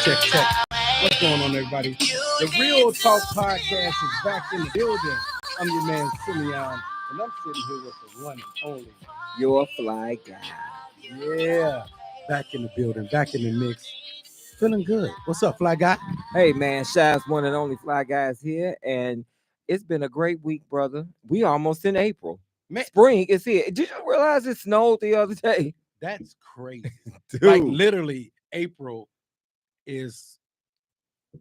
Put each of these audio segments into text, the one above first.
Check. What's going on, everybody? The Real Talk Podcast is back in the building. I'm your man, Simeon, and I'm sitting here with the one and only Your Fly Guy. Yeah, back in the building, back in the mix. Feeling good. What's up, Fly Guy? Hey, man, Shy's one and only Fly Guys here, and it's been a great week, brother. We almost in April. Man, spring is here. Did you realize it snowed the other day? That's crazy. Dude. Like, literally, April is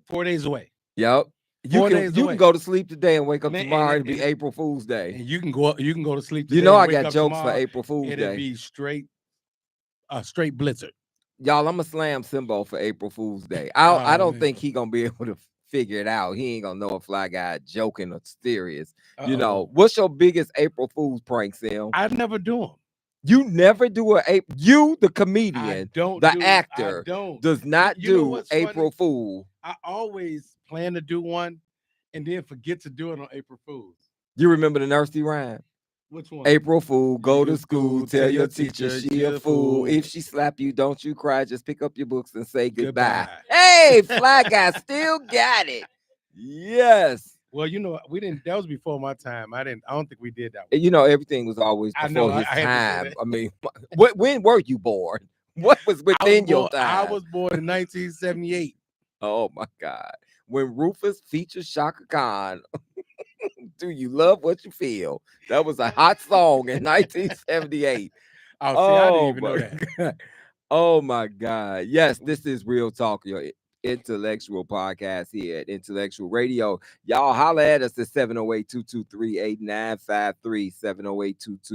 4 days away. Yep. You can go to sleep today and wake up tomorrow and be April Fool's Day. And you can go to sleep today. You know I got jokes for April Fool's Day. It'll be straight blizzard. Y'all, I'm a slam Simbo for April Fool's Day. I don't think he gonna be able to figure it out. He ain't gonna know if Fly Guy joking or serious. You know, what's your biggest April Fool's prank, Sim? I never do them. You never do you, the comedian, actor, does not do April Fool. I always plan to do one and then forget to do it on April Fool's. You remember the nursery rhyme? Which one? April Fool, go to school, tell your teacher she a fool. If she slap you, don't you cry, just pick up your books and say goodbye. Hey, Fly Guy still got it. Yes. Well, you know, we didn't. That was before my time. I don't think we did that one. You know, everything was always before his time. I mean, when were you born? What was within your time? I was born in 1978. Oh my God! When Rufus featured Shaka Khan, "Do You Love What You Feel?" That was a hot song in 1978. I didn't even know that. Oh my God! Yes, this is Real Talk, your intellectual podcast here at Intellectual Radio. Y'all holla at us at 708-223-8953,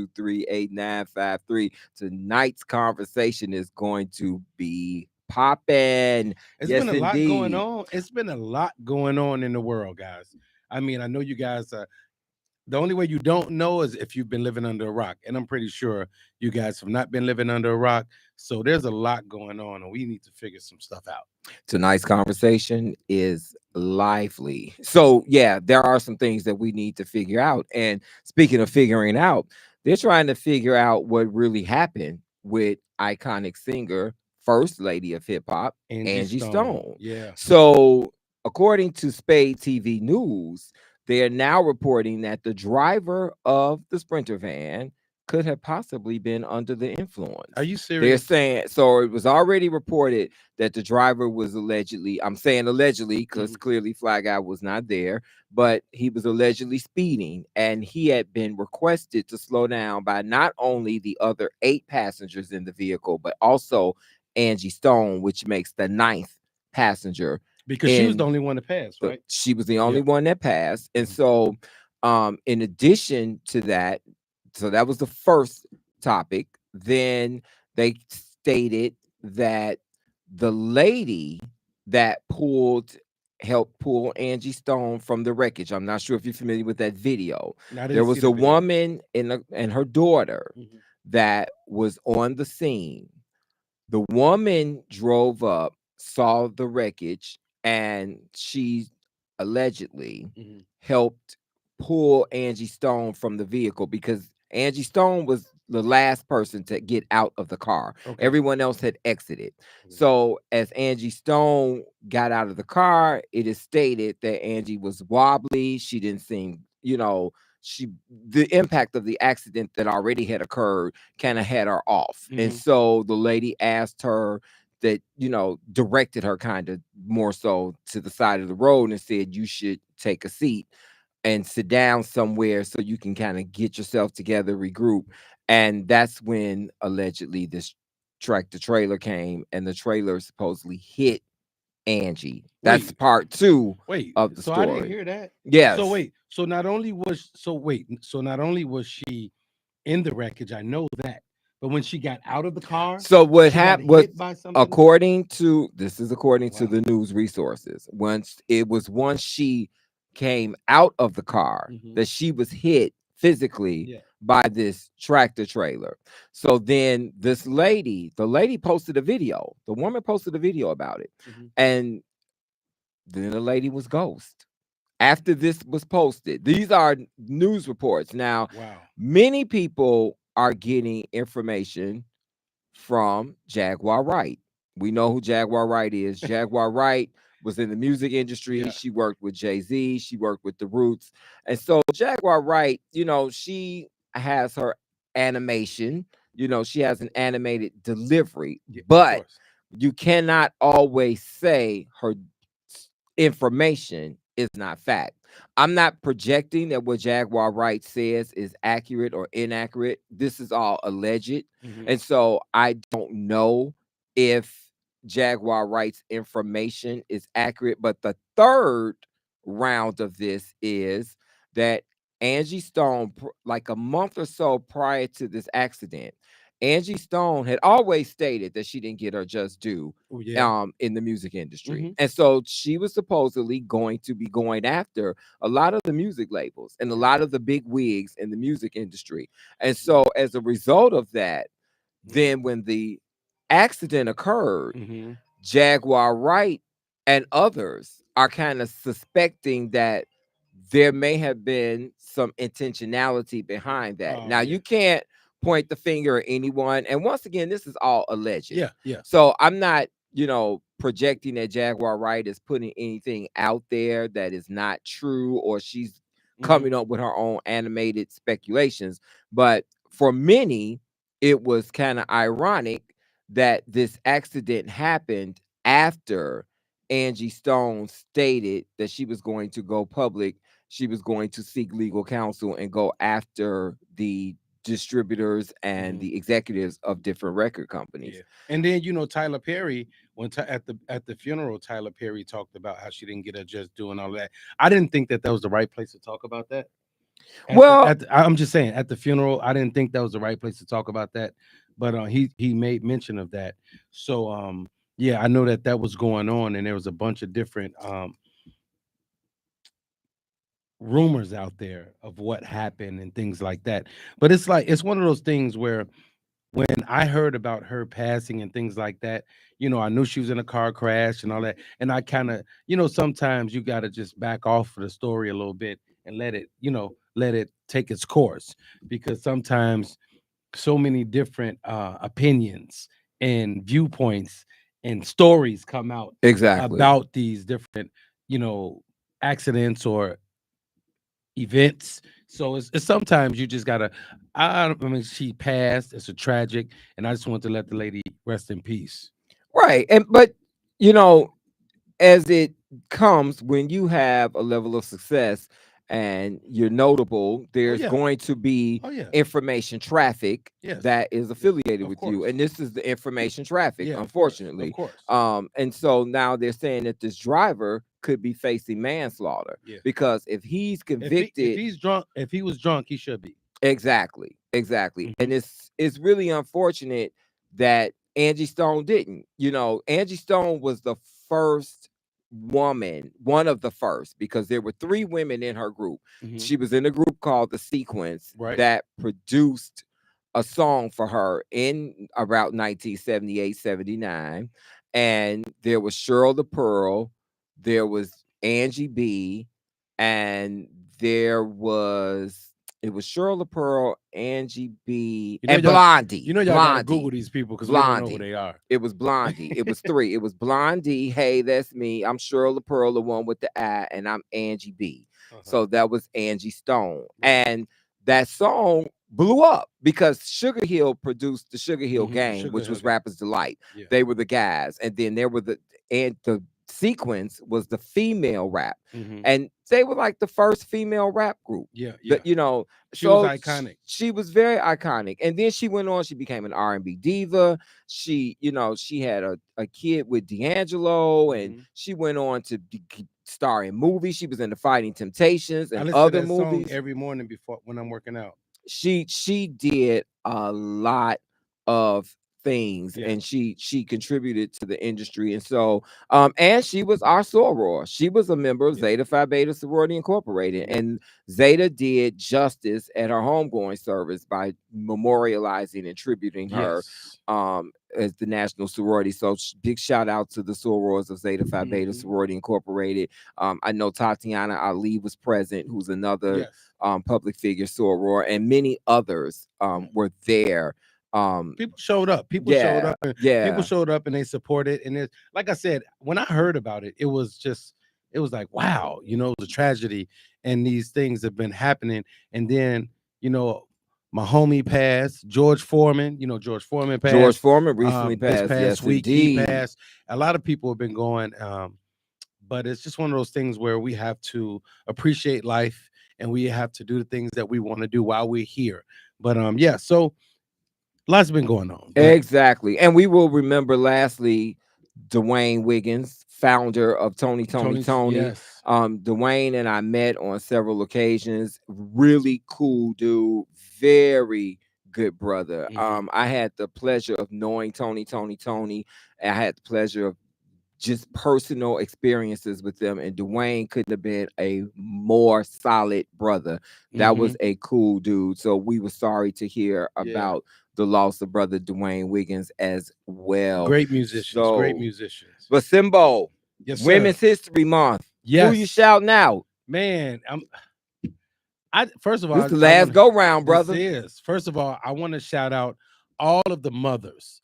708-223-8953. Tonight's conversation is going to be popping. It's been a lot going on. It's been a lot going on in the world, guys. I mean, I know you guys the only way you don't know is if you've been living under a rock. And I'm pretty sure you guys have not been living under a rock. So there's a lot going on and we need to figure some stuff out. Tonight's conversation is lively. So, yeah, there are some things that we need to figure out. And speaking of figuring out, they're trying to figure out what really happened with iconic singer, First Lady of Hip Hop, Angie Stone. Yeah. So, according to Spade TV News, they are now reporting that the driver of the Sprinter van could have possibly been under the influence. Are you serious? They're saying, so it was already reported that the driver was allegedly, I'm saying allegedly because clearly Fly Guy was not there, but he was allegedly speeding and he had been requested to slow down by not only the other 8 passengers in the vehicle, but also Angie Stone, which makes the 9th passenger. Because she was the only one that passed, right? She was the only one that passed. And so in addition to that, so that was the first topic. Then they stated that the lady that helped pull Angie Stone from the wreckage. I'm not sure if you're familiar with that video. There was a woman and her daughter that was on the scene. The woman drove up, saw the wreckage, and she allegedly helped pull Angie Stone from the vehicle because Angie Stone was the last person to get out of the car. Okay. Everyone else had exited. So as Angie Stone got out of the car, it is stated that Angie was wobbly. She didn't seem, the impact of the accident that already had occurred kind of had her off. And so the lady asked her that, directed her kind of more so to the side of the road and said, you should take a seat and sit down somewhere so you can kind of get yourself together, regroup. And that's when allegedly this tractor trailer came and the trailer supposedly hit Angie. That's part 2 of the story. I didn't hear that. Yes. So not only was she in the wreckage, I know that. But when she got out of the car, so what happened was, according to the news resources, once she came out of the car that she was hit physically by this tractor trailer. So then the lady posted a video. The woman posted a video about it, and then the lady was ghost. After this was posted, these are news reports. Now, many people are getting information from Jaguar Wright. We know who Jaguar Wright is. Jaguar Wright was in the music industry. Yeah. She worked with Jay-Z. She worked with the Roots. And so Jaguar Wright, she has her animation. She has an animated delivery, Yeah, of but course. you cannot always say her information is not fact. I'm not projecting that what Jaguar Wright says is accurate or inaccurate. This is all alleged. Mhm. And so I don't know if Jaguar Wright's information is accurate. But the third round of this is that Angie Stone, like a month or so prior to this accident, Angie Stone had always stated that she didn't get her just due Oh yeah. in the music industry. Mhm. And so she was supposedly going to be going after a lot of the music labels and a Yeah. lot of the big wigs in the music industry. And Yeah. so as a result of that, Mhm. then when the accident occurred, Mhm. Jaguar Wright and others are kind of suspecting that there may have been some intentionality behind that. Oh Now, yeah. you can't point the finger at anyone. And once again, this is all alleged. Yeah. Yeah. So I'm not, projecting that Jaguar Wright is putting anything out there that is not true, or she's Mhm. coming up with her own animated speculations. But for many, it was kind of ironic that this accident happened after Angie Stone stated that she was going to go public. She was going to seek legal counsel and go after the distributors and Mhm. the executives of different record Yeah. companies. And then Tyler Perry, at the funeral, Tyler Perry talked about how she didn't get her just doing all that. I didn't think that was the right place to talk about that. Well, I'm just saying, at the funeral, I didn't think that was the right place to talk about that. But he made mention of that. So yeah, I know that was going on, and there was a bunch of different rumors out there of what happened and things like that. But it's like it's one of those things where when I heard about her passing and things like that, I knew she was in a car crash and all that. And I kind of, sometimes you got to just back off of the story a little bit and let it take its course, because sometimes so many different opinions and viewpoints and stories come out exactly. about these different, you know, accidents or events. So it's sometimes you just gotta. I mean, she passed. It's a tragic, and I just want to let the lady rest in peace. Right. But you know, as it comes, when you have a level of success and you're notable, Oh there's yeah. going to be Oh yeah. information traffic Yes. that is Yes. affiliated Of with you. And course. this is the information traffic, Yeah. Of course. Of unfortunately. course. And so now they're saying that this driver could be facing manslaughter, Yeah. because if he's If convicted. he's drunk, if he was drunk, he should be. Exactly, exactly. Hmm. And it's really unfortunate that Angie Stone didn't. Angie Stone was the first woman, one of the first, because there were three women in her group. Hmm. She was in a group called The Sequence Right. that produced a song for her in about 1978, 79. And there was Cheryl the Pearl, there was Angie B, and there was it was Cheryl the Pearl, Angie B, You know and y'all. Blondie. Y'all got to Google these people because we don't know who Blondie. they are. It was Blondie. It was three. It was Blondie. Hey, that's me. I'm Cheryl the Pearl, the one with the I, and I'm Angie B. Uh-huh. So that was Angie Stone. Right. And that song blew up because Sugar Hill produced the Sugar Hill The Gang, Sugar which Hill was Gang. Rapper's Delight. Yeah. They were the guys. And then there were the Sequence was the female rap. Hmm. And they were like the first female rap group. Yeah. Yeah. That, She was so iconic. she was very iconic. And then she went on, she became an R&B diva. She had a kid with D'Angelo, and Hmm. she went on to star in movies. She was in the Fighting Temptations I and listen to other that song movies. every morning before when I'm working out. She did a lot of things, Yeah. and she contributed to the industry. And so and she was our soror. She was a member of Yeah. Zeta Phi Beta Sorority Incorporated. Yeah. And Zeta did justice at her homegoing service by memorializing and tributing her Yes. as the national sorority. So big shout out to the sorors of Zeta Phi Beta Hmm. Sorority Incorporated. I know Tatiana Ali was present, who's another Yes. public figure soror, and many others Yeah. were there People showed up. People showed Yeah, up, and people yeah. showed up, and they supported. And it, like I said, when I heard about it, it was just, it was like, wow, it was a tragedy, and these things have been happening. And then, you know, my homie passed, George Foreman. George Foreman George passed. Foreman recently This passed. past Yes, week, he indeed. passed. A lot of people have been going, but it's just one of those things where we have to appreciate life, and we have to do the things that we want to do while we're here. But yeah, so lots been going on. But Exactly. And we will remember lastly Dwayne Wiggins, founder of Tony Tony Tony's, Tony. yes. Dwayne and I met on several occasions. Really cool dude, very good brother. Mhm. I had the pleasure of knowing Tony Tony Tony. I had the pleasure of just personal experiences with them, and Dwayne couldn't have been a more solid brother. That was Mhm. a cool dude. So we were sorry to hear Yeah. about the loss of brother Dwayne Wiggins as well. Great musicians. Great So, musicians. but Simbo, Yes, sir. Women's History Month. Who you Yes, shouting out? man. I first of This all, the I last want go round, this brother. is first of all, I want to shout out all of the mothers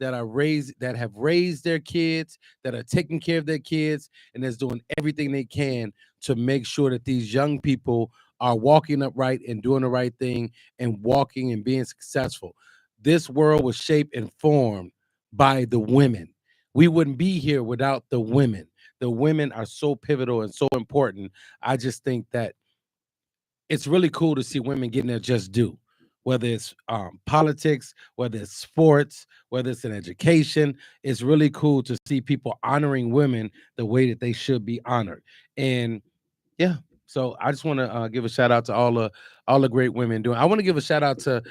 that have raised their kids, that are taking care of their kids, and that's doing everything they can to make sure that these young people are walking upright and doing the right thing and walking and being successful. This world was shaped and formed by the women. We wouldn't be here without the women. The women are so pivotal and so important. I just think that it's really cool to see women getting their just due, whether it's politics, whether it's sports, whether it's in education. It's really cool to see people honoring women the way that they should be honored. And yeah, so I just want to give a shout out to all the great women doing. I want to give a shout out to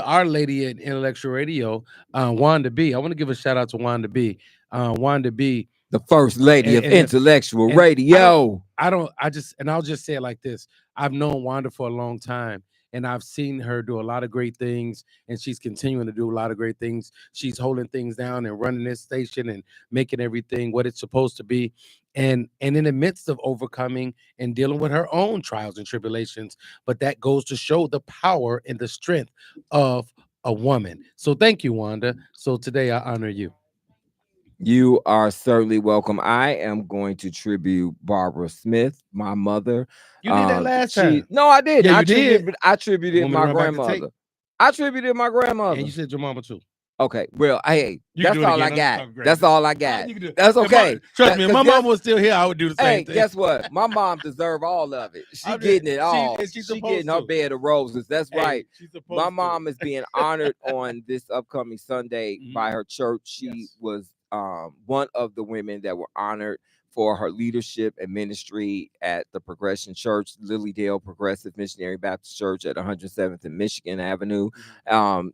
our lady at Intellectual Radio, Wanda B. I want to give a shout out to Wanda B. Wanda B. The first lady And, of and if intellectual and radio. I just, and I'll just say it like this. I've known Wanda for a long time, and I've seen her do a lot of great things, and she's continuing to do a lot of great things. She's holding things down and running this station and making everything what it's supposed to be. And in the midst of overcoming and dealing with her own trials and tribulations, but that goes to show the power and the strength of a woman. So thank you, Wanda. So today I honor you. You are certainly welcome. I am going to tribute Barbara Smith, my mother. You did that last She time. no, I didn't. Yeah, you did. I attributed Want me to my run back the tape? grandmother. I attributed my And grandmother. you said your mama too. Okay, well, hey, You can that's do it all I again. I'm just got. talking That's crazy. all I got. You can do it. That's okay. Trust me, if my Guess, mom was still here, I would do the same hey, thing. guess what? My mom deserve all of it. She I'm getting just- it all. and she's She supposed getting her to. bed of roses. That's Hey, right. she's My supposed mom to. is being honored on this upcoming Sunday by Mhm. her church. She Yes. was one of the women that were honored for her leadership and ministry at the Progression Church, Lilydale Progressive Missionary Baptist Church at 107th and Michigan Avenue.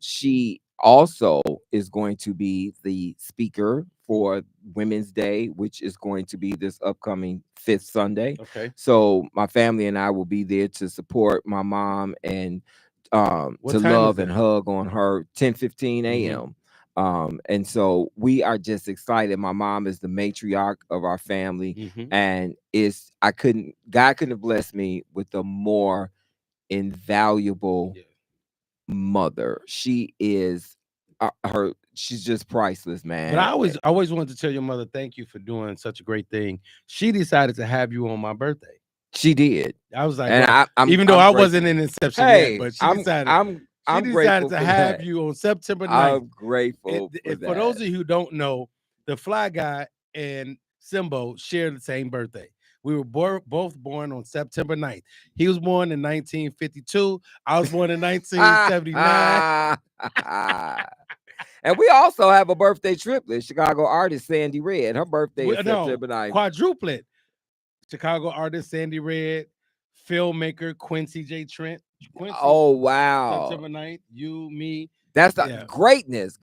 She also is going to be the speaker for Women's Day, which is going to be this upcoming fifth Sunday. Okay. So my family and I will be there to support my mom and What to time is love and that? hug on her 10:15 Mhm. a.m. And so we are just excited. My mom is the matriarch of our family, Mhm. and God couldn't have blessed me with a more invaluable Yeah. mother. She is she's just priceless, But man. I always wanted to tell your mother thank you for doing such a great thing. She decided to have you on my birthday. She did. I was like, And well, even though I'm I wasn't grateful. in Inception yet, Hey, but she I'm decided grateful to for have that. you on September 9th. I'm grateful for And for those that. of you who don't know, the Fly Guy and Simbo share the same birthday. We were both born on September 9th. He was born in 1952. I was born in 1979. And we also have a birthday triplet, Chicago artist Sandy Red. Her birthday is No, September 9th. quadruplet. Chicago artist Sandy Red, filmmaker Quincy J. Trent. Quincy, Oh, wow. September 9th. You, me. That's the Yeah. greatness.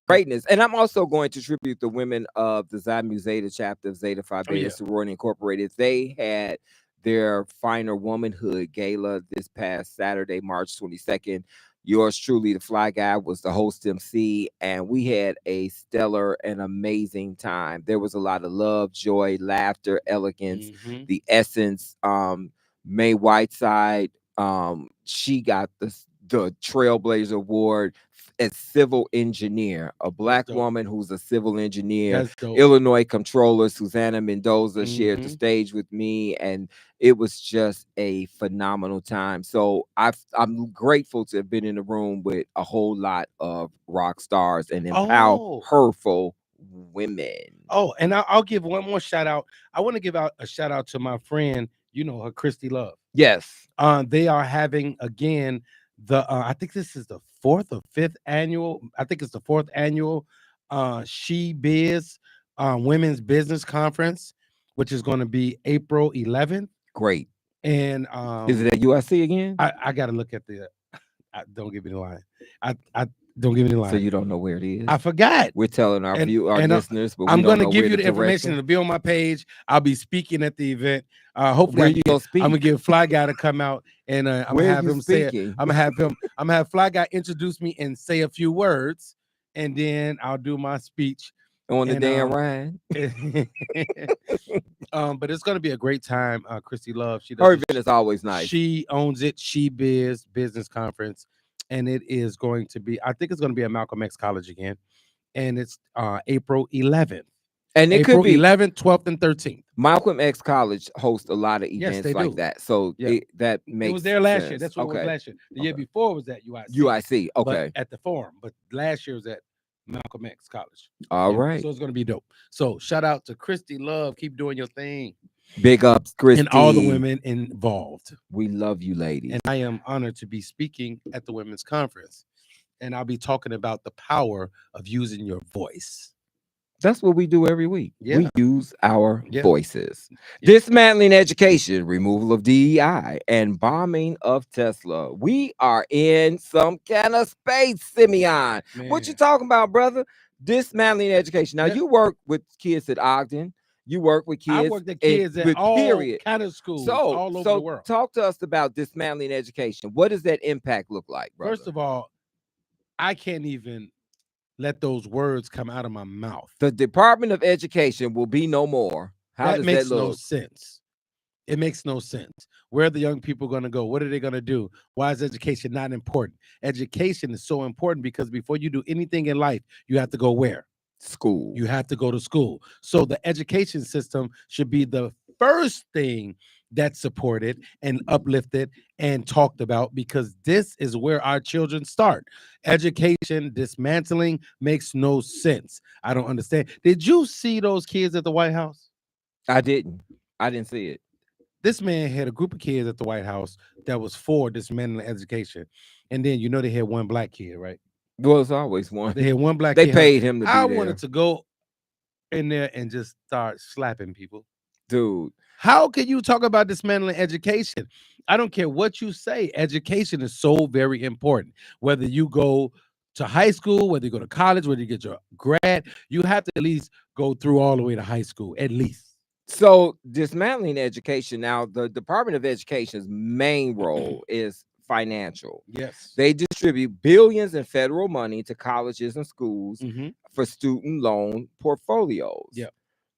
And I'm also going to tribute the women of the Xi Mu Zeta chapter of Zeta Phi Oh, Beta yeah. Sorority Incorporated. They had their Finer Womanhood Gala this past Saturday, March 22nd. Yours truly, the Fly Guy, was the host MC, and we had a stellar and amazing time. There was a lot of love, joy, laughter, elegance, Mhm. the essence. Mae Whiteside, she got the Trailblazer Award. as civil engineer, a That's black dope. woman who's a civil engineer. That's dope. Illinois Comptroller Susanna Mendoza shared the Mhm. stage with me, and it was just a phenomenal time. So I'm grateful to have been in the room with a whole lot of rock stars and Oh, powerful women. oh, and I'll give one more shout out. I want to give out a shout out to my friend, you know her, Christy Love. Yes, They are having again I think this is the fourth or fifth annual. I think it's the fourth annual She Biz Women's Business Conference, which is going to be April 11th. great. And Is it at USC again? I got to look at don't give me the line. I don't give me the So line. you don't know where it is? I forgot. We're telling our And listeners, but we I'm don't going to know give where you the the information. direction. It'll be on my page. I'll be speaking at the event. Hopefully, Where you gonna speak? I'm gonna get Fly Guy to come out, and I'm gonna Where are have you him say it. speaking? I'm gonna have Fly Guy introduce me and say a few words, and then I'll do my speech. On the And damn ride. but it's gonna be a great time. Christy Love, Her event is always nice. She owns it. She Biz Business Conference, and it is going to be. I think it's going to be at Malcolm X College again, and it's April 11th. And it April could be 11th, 12th, and 13th. Malcolm X College hosts a lot of Yes, events they like do. that. So Yeah. that It makes was there last year. sense. That's what it was Okay. last year. The year Okay. before was at UIC. UIC. but Okay. at the Forum. But last year was at Malcolm X College. All And right. So it's going to be dope. So shout out to Christy Love. Keep doing your thing. Big ups, Christy. And all the women involved. We love you, ladies. And I am honored to be speaking at the Women's Conference. And I'll be talking about the power of using your voice. That's what we do every week. Yeah. We use our Yeah. voices. Yeah. Dismantling education, removal of DEI, and bombing of Tesla. We are in some kind of space, Simeon. What you Man. talking about, brother? Dismantling education. Now, Yeah. you work with kids at Ogden. You work with I kids. worked at kids at with all period. kind of schools So, all over the world. talk to us about dismantling education. What does that impact look like, brother? First of all, I can't even let those words come out of my mouth. The Department of Education will be no more. How does makes that look? no sense. It makes no sense. Where are the young people going to go? What are they going to do? Why is education not important? Education is so important because before you do anything in life, you have to go where? School. You have to go to school. So the education system should be the first thing that's supported and uplifted and talked about, because this is where our children start. Education dismantling makes no sense. I don't understand. Did you see those kids at the White House? I didn't see it. This man had a group of kids at the White House that was for dismantling education. And then they had one black kid, right? Well, it's always one. They had one black They kid. paid him to be I there. wanted to go in there and just start slapping people. Dude, how can you talk about dismantling education? I don't care what you say. Education is so very important. Whether you go to high school, whether you go to college, whether you get your grad, you have to at least go through all the way to high school, at least. So dismantling education. Now, the Department of Education's main role is financial. Yes. They distribute billions in federal money to colleges and schools for student loan portfolios. Yep.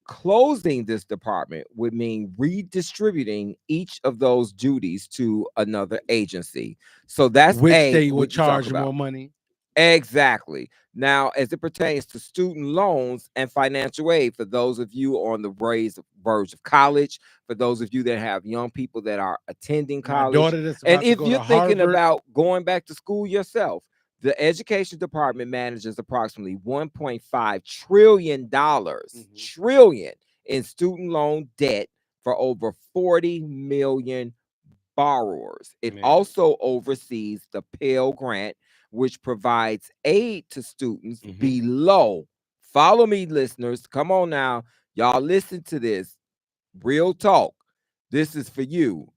Closing this department would mean redistributing each of those duties to another agency. So that's which they would charge more money. Exactly. Now, as it pertains to student loans and financial aid, for those of you on the verge of college, for those of you that have young people that are attending college, and if you're thinking about going back to school yourself, the education department manages approximately $1.5 trillion trillion in student loan debt for over 40 million borrowers. It also oversees the Pell Grant, which provides aid to students below. Follow me, listeners. Come on now. Y'all listen to this. Real talk. This is for you.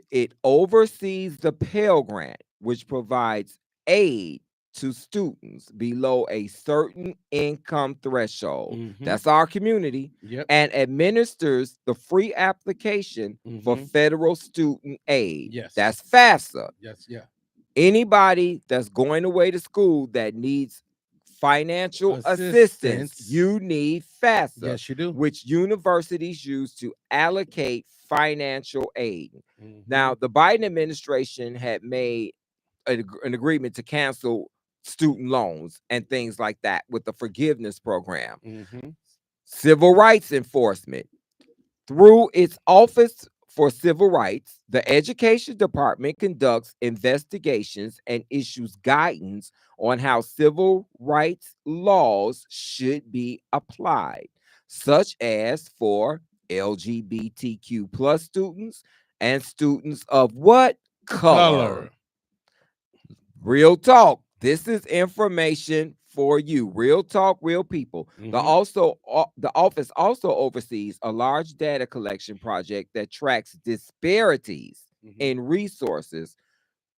It oversees the Pell Grant, which provides aid to students below a certain income threshold. That's our community. And administers the free application for federal student aid. Yes. That's FAFSA. Yes, yeah. Anybody that's going away to school that needs financial assistance, you need FAFSA. Yes, you do. Which universities use to allocate financial aid. Now, the Biden administration had made an agreement to cancel student loans and things like that with the forgiveness program. Mm-hmm. Civil rights enforcement. Through its Office for Civil Rights, the Education Department conducts investigations and issues guidance on how civil rights laws should be applied, such as for LGBTQ plus students and students of what color? Color. Real talk. This is information for you. Real talk, real people. Mm-hmm. The office also oversees a large data collection project that tracks disparities Mm-hmm. in resources,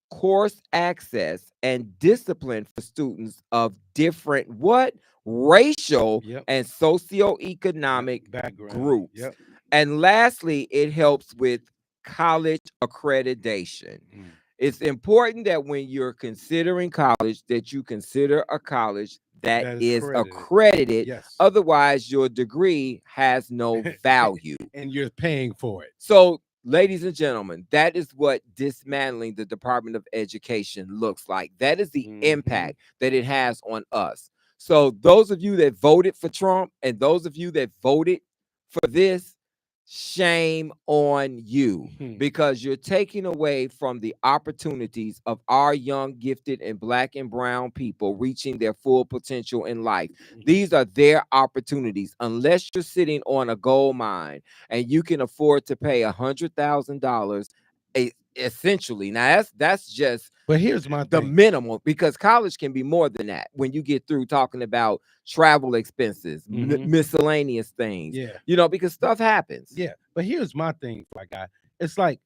course access, and discipline for students of different what? Racial Yep. and Yep. socioeconomic Background. groups. Yep. And lastly, it helps with college accreditation. Mm. It's important that when you're considering college, that you consider a college that That is is credited. accredited. Yes. Otherwise, your degree has no value. And you're paying for it. So, ladies and gentlemen, that is what dismantling the Department of Education looks like. That is the Mhm. impact that it has on us. So, those of you that voted for Trump and those of you that voted for this, shame on you, Mhm. because you're taking away from the opportunities of our young, gifted, and Black and brown people reaching their full potential in life. These are their opportunities. Unless you're sitting on a gold mine and you can afford to pay $100,000, essentially. Now that's just But here's my the thing. minimum, because college can be more than that when you get through talking about travel expenses, Mhm. miscellaneous things, Yeah. because stuff happens. Yeah. But here's my thing, my guy. It's like,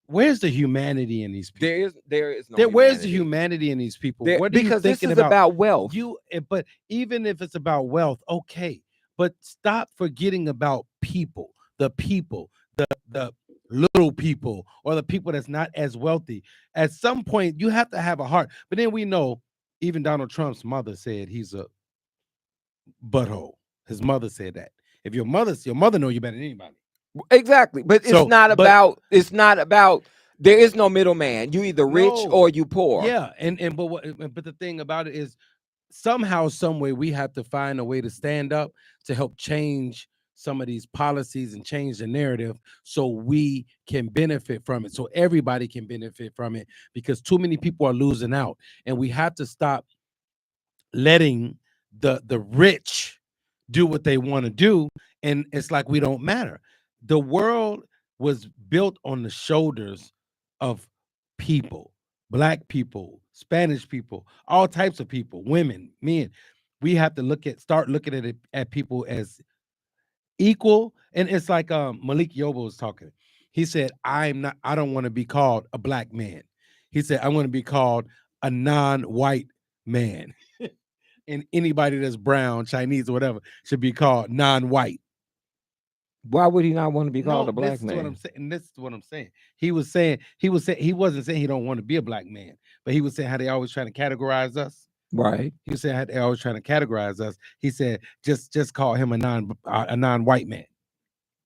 where's the humanity in these people? There is no Where's the humanity. humanity in these people? There- What are you because this thinking is about wealth. But even if it's about wealth, okay. But stop forgetting about people, the little people, or the people that's not as wealthy. At some point, you have to have a heart. But then we know, even Donald Trump's mother said he's a butthole. His mother said that. If your mother know you better than anybody. Exactly. But So, it's not about there is no middleman. You either rich No. or you poor. Yeah, but the thing about it is, somehow, some way, we have to find a way to stand up to help change some of these policies and change the narrative so we can benefit from it, so everybody can benefit from it, because too many people are losing out, and we have to stop letting the rich do what they want to do, and it's like we don't matter. The world was built on the shoulders of people, Black people, Spanish people, all types of people, women, men. We have to start looking at people as equal. And it's like Malik Yobo was talking. He said, I don't want to be called a Black man. He said, I want to be called a non-white man. And anybody that's brown, Chinese, or whatever should be called non-white. Why would he not want to be called No, a Black this is what I'm man? saying. This is what I'm saying. He wasn't saying he don't want to be a Black man, but he was saying how they always trying to categorize us. Right. He said how they always trying to categorize us. He said just call him a non-white man.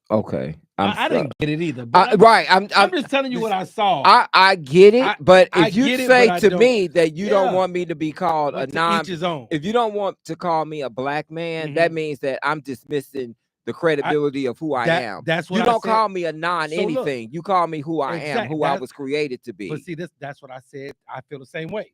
Okay. I didn't get it either. But I'm just telling you what I saw. I get it, but I if you get it, say but I to don't. me that you don't Yeah. want me to be called But a to non, each his own. if you don't want to call me a Black man, that means that I'm dismissing the credibility of who I am. That's what you I don't said. call me a non So look, anything. You call me who I am, exact- who I that- was created to be. But see, that's what I said. I feel the same way.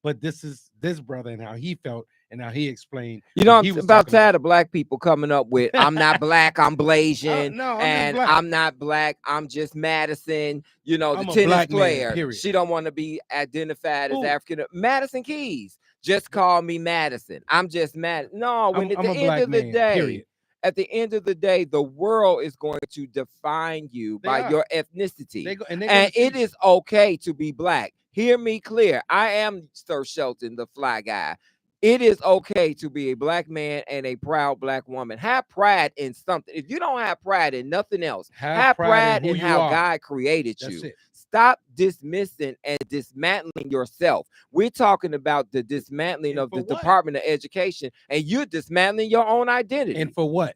But this is this brother and how he felt and how he explained. You know, he I'm was about talking tired of Black people coming up with I'm not Black, I'm Blasian, No, I'm just and Black. I'm not Black, I'm just Madison. You know, I'm the a tennis Black man, player. period. She don't want to be identified as Who? African. Madison Keys. Just call me Madison. I'm just mad. No, when at I'm the a end Black of the man, day, period. at the end of the day, the world is going to define you They by are. your ethnicity. And It is okay to be Black. Hear me clear. I am Sir Shelton, the fly guy. It is okay to be a Black man and a proud Black woman. Have pride in something. If you don't have pride in nothing else, have pride who in you how are. God created That's you. it. Stop dismissing and dismantling yourself. We're talking about the dismantling And of for the what? Department of Education, and you're dismantling your own identity. And for what?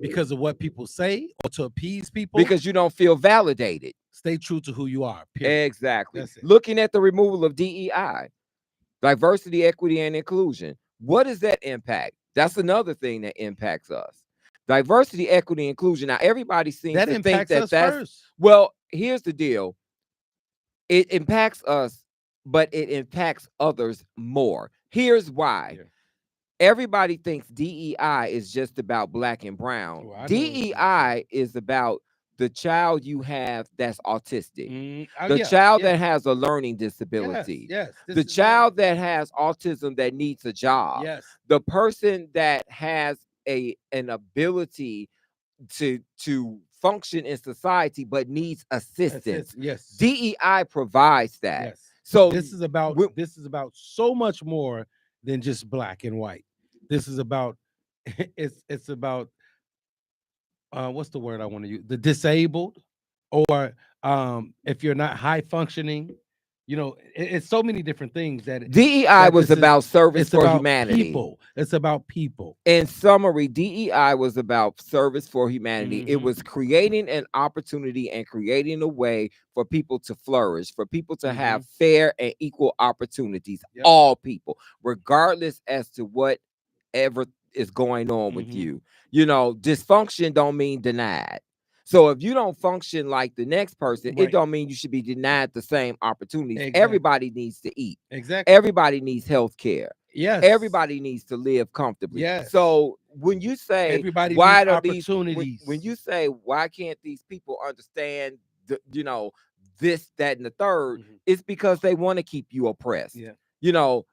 Because of what people say or to appease people? Because you don't feel validated. Stay true to who you are. Period. Exactly. That's it. Looking at the removal of DEI. Diversity, equity, and inclusion. What does that impact? That's another thing that impacts us. Diversity, equity, inclusion. Now, everybody seems That to think impacts that us that's, first. well, here's the deal. It impacts us, but it impacts others more. Here's why. Yeah. Everybody thinks DEI is just about black and brown. Well, I know it's not. DEI is about the child you have that's autistic, Oh, the yeah, child yeah. that has a learning Yes, disability, yes. This the is all. child that has autism that needs a job, Yes. the person that has an ability to function in society but needs assistance. Yes. DEI provides that. Yes. So This is about so much more than just black and white. This is about it's about what's the word I want to use? The disabled, or if you're not high functioning, it's so many different things DEI was about service it's for about humanity. people. It's about people. In summary, DEI was about service for humanity. It was creating an opportunity and creating a way for people to flourish, for people to have fair and equal opportunities. Yep. All people, regardless as to whatever is going on with you. Dysfunction don't mean denied. So if you don't function like the next person, Right. it don't mean you should be denied the same opportunities. Exactly. Everybody needs to eat. Exactly. Everybody needs health care. Yes. Everybody needs to live comfortably. Yes. So when you say everybody why needs do opportunities, when you say why can't these people understand this, that, and the third, it's because they want to keep you oppressed. Yeah.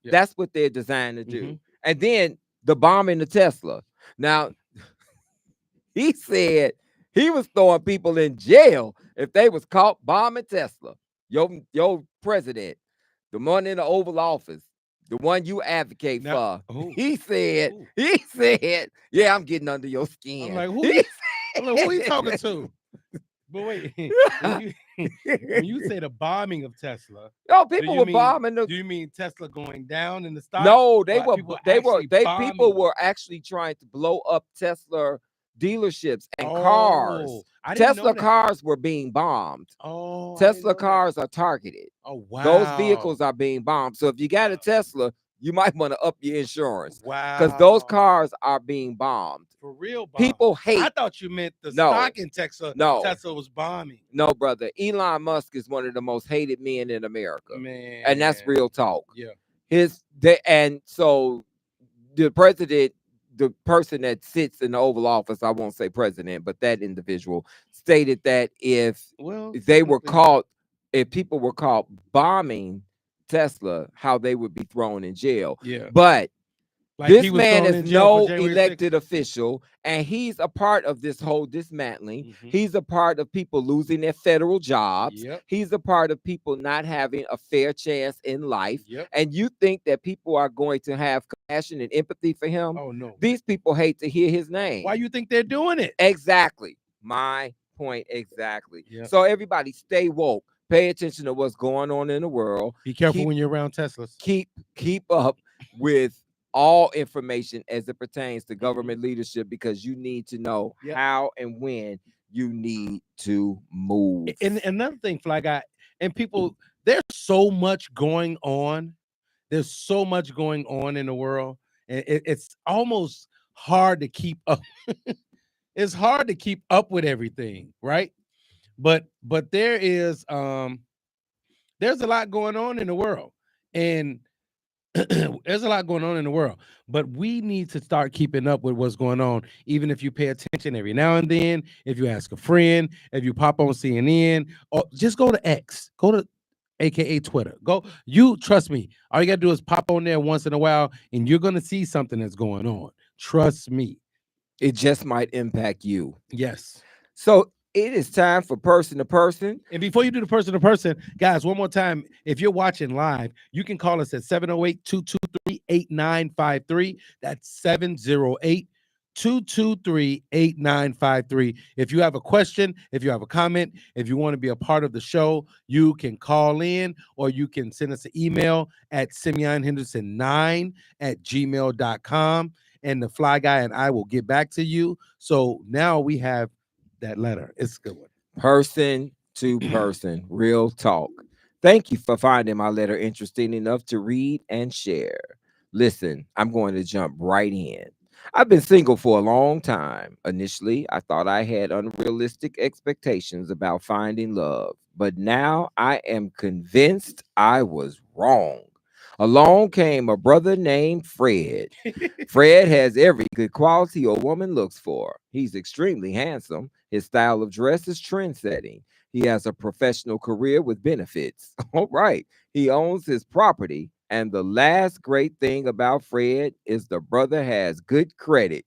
That's what they're designed to do. And then the bombing the Tesla. Now he said he was throwing people in jail if they was caught bombing Tesla. Your president, the one in the Oval Office, the one you advocate for. He said, yeah, I'm getting under your skin. I'm like, who are you talking to? But wait, when you say the bombing of Tesla, people were bombing. Do you mean Tesla going down in the stock? No, people were actually trying to blow up Tesla dealerships and cars. Tesla cars were being bombed. Tesla cars are targeted. Oh, wow. Those vehicles are being bombed. So if you got a Tesla, you might want to up your insurance. Wow. Because those cars are being bombed. For real, people hate. I thought you meant the stock in Texas. No. Tesla was bombing. No, brother. Elon Musk is one of the most hated men in America. Man. And that's real talk. Yeah. And so the president, the person that sits in the Oval Office, I won't say president, but that individual stated that if people were caught bombing Tesla, how they would be thrown in jail. Yeah. But this man is no elected official, and he's a part of this whole dismantling. He's a part of people losing their federal jobs. He's a part of people not having a fair chance in life. And you think that people are going to have compassion and empathy for him? Oh, no. These people hate to hear his name. Why you think they're doing it? Exactly. My point exactly. So everybody stay woke. Pay attention to what's going on in the world. Be careful when you're around Teslas. Keep up with all information as it pertains to government leadership, because you need to know how and when you need to move. And another thing, Fly Guy, and people, there's so much going on. There's so much going on in the world, and it's almost hard to keep up. It's hard to keep up with everything, right? But there's a lot going on in the world, and there's a lot going on in the world, but we need to start keeping up with what's going on. Even if you pay attention every now and then, if you ask a friend, if you pop on CNN, or just go to X, go to AKA Twitter. Trust me. All you gotta do is pop on there once in a while, and you're gonna see something that's going on. Trust me. It just might impact you. Yes. So it is time for person to person. And before you do the person to person, guys, one more time, if you're watching live, you can call us at 708-223-8953. That's 708-223-8953. If you have a question, if you have a comment, if you want to be a part of the show, you can call in, or you can send us an email at SimeonHenderson9@gmail.com, and the Fly Guy and I will get back to you. So now we have that letter. It's a good one. Person to person, real talk. Thank you for finding my letter interesting enough to read and share. Listen, I'm going to jump right in. I've been single for a long time. Initially, I thought I had unrealistic expectations about finding love, but now I am convinced I was wrong. Along came a brother named Fred. Fred has every good quality a woman looks for. He's extremely handsome. His style of dress is trend setting. He has a professional career with benefits. All right. He owns his property. And the last great thing about Fred is the brother has good credit.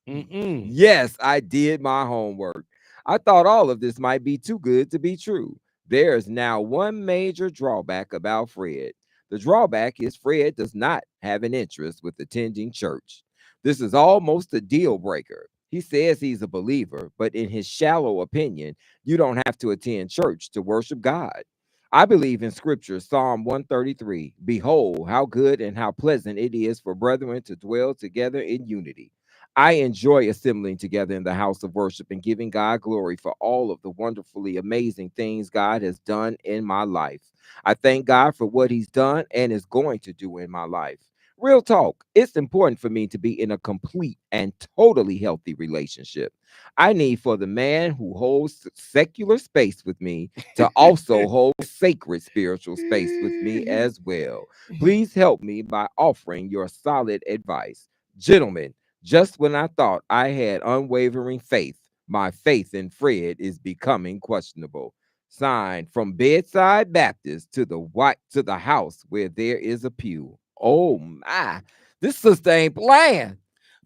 Mm-mm. Yes, I did my homework. I thought all of this might be too good to be true. There's now one major drawback about Fred. The drawback is Fred does not have an interest with attending church. This is almost a deal breaker. He says he's a believer, but in his shallow opinion, you don't have to attend church to worship God. I believe in scripture, Psalm 133. Behold, how good and how pleasant it is for brethren to dwell together in unity. I enjoy assembling together in the house of worship and giving God glory for all of the wonderfully amazing things God has done in my life. I thank God for what he's done and is going to do in my life. Real talk, it's important for me to be in a complete and totally healthy relationship. I need for the man who holds secular space with me to also hold sacred spiritual space with me as well. Please help me by offering your solid advice. Gentlemen, just when I thought I had unwavering faith, my faith in Fred is becoming questionable. Signed, from bedside Baptist to the house where there is a pew. Oh my, this sister ain't playing.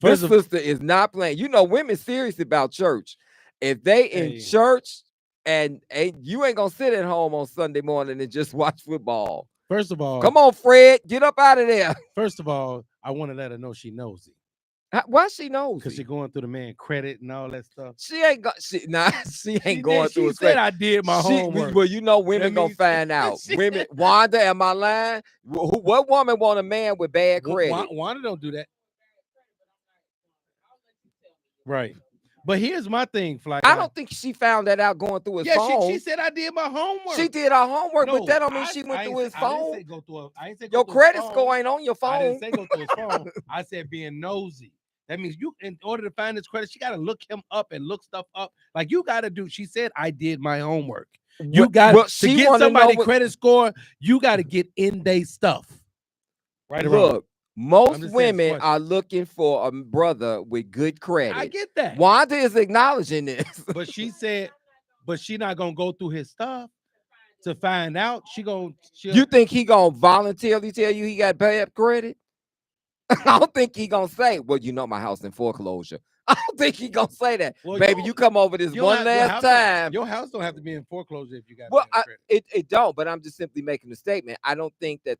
This First of sister is not playing. You know, women serious about church. If they in Hey. church and you ain't gonna sit at home on Sunday morning and just watch football. first of all, Come on, Fred, get up out of there. first of all, I want to let her know she knows it Why she knows? because she's going through the man credit and all that stuff. She ain't got she ain't going She through his said credit. I did my homework. Well, you know, women That gonna means- find out. she Women, said- Wanda, am I lying? What woman want a man with bad credit? Wanda don't do that. Right. But here's my thing, Fly I Guy. don't think she found that out going through his Yeah, phone. she said I did my homework. She did her homework, No, but that don't mean I- she went I through ain't his say- I didn't phone. say go through. I ain't say go Your through his credit phone. score ain't on your phone. I didn't say go through his phone. I said being nosy. That means you, in order to find his credit, she got to look him up and look stuff up. Like you got to do. She said I did my homework. You got to she get wanna somebody know what- credit score. You got to get in their stuff. Right or wrong? Look, most just saying women question. are looking for a brother with good credit. I get that. Wanda is acknowledging this. But she said, but she not gonna go through his stuff to find out. she'll You think he gonna voluntarily tell you he got bad credit? I don't think he gonna say, "Well, you know my house in foreclosure." I don't think he gonna say that. Well, Baby, you come over this you don't one have- your last house don't- time. Your house don't have to be in foreclosure if you got Well, bad credit. it don't, but I'm just simply making a statement. I don't think that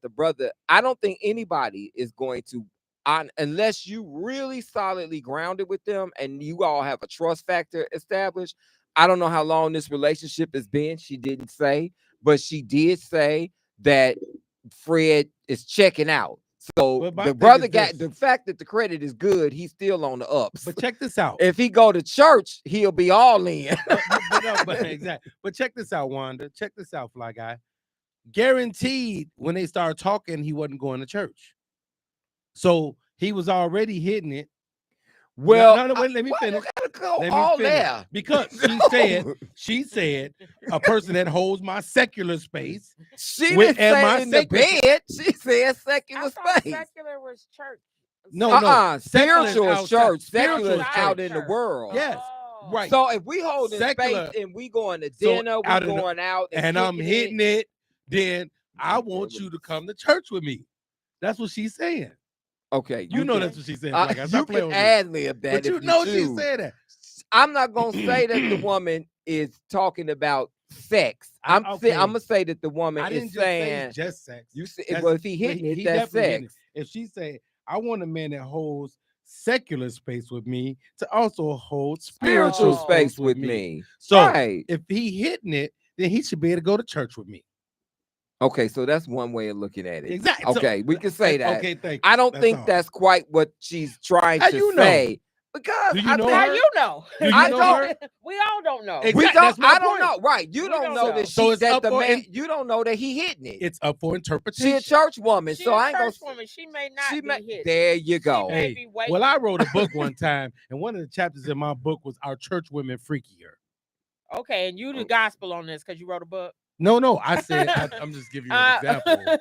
I don't think anybody is going to, unless you really solidly grounded with them and you all have a trust factor established. I don't know how long this relationship has been. She didn't say, but she did say that Fred is checking out. So But my the thing brother is got this. the fact that the credit is good, he's still on the ups. But check this out. If he go to church, he'll be all in. Exactly. But check this out, Wanda. Check this out, Fly Guy. Guaranteed, when they started talking, he wasn't going to church. So he was already hitting it. Well, wait, let me why you finish. gotta go Let me all finish. there? Because she said a person that holds my secular space. She With- didn't and my say in the sacred- bed. She said secular I thought space. secular was church. No, Spiritual Secular is outside. church. Spiritual Secular is is out church. in the world. Yes, Oh. right. So if we hold in Secular- space and we going to So dinner, we out in the- going out and I'm kicking hitting it, then I want you to come to church with me. That's what she's saying. Okay, You know can, that's what she's saying. Like, you can ad lib that. but you if know you she choose. said that. I'm not gonna say that the woman is talking about sex. I'm gonna say that the woman I didn't is just saying say just sex. you say, That's- well, if he hitting it, that's definitely hitting sex. it. If she say, I want a man that holds secular space with me to also hold Spiritual spiritual space with me. So right. if he hitting it, then he should be able to go to church with me. Okay, so that's one way of looking at it. Exactly. So- Okay, we can say that. Okay, thank you. I don't think all. that's quite what she's trying How to you know? say. Because Do you I know think How her? you know? Do you I know don't. her? We all don't know. Exactly. We don't. That's my I don't point. know. Right? You We don't don't know know. that So she it's that up the for man. You don't know that he hitting it. It's up for She a interpretation. church woman, She so a I ain't gonna. church woman. She may not She be may, hit. there you go. may Hey, be waiting. well, I wrote a book one time, and one of the chapters in my book was "Our Church Women Freakier." Okay, and you the gospel on this because you wrote a book. No, I said I'm just giving you an example.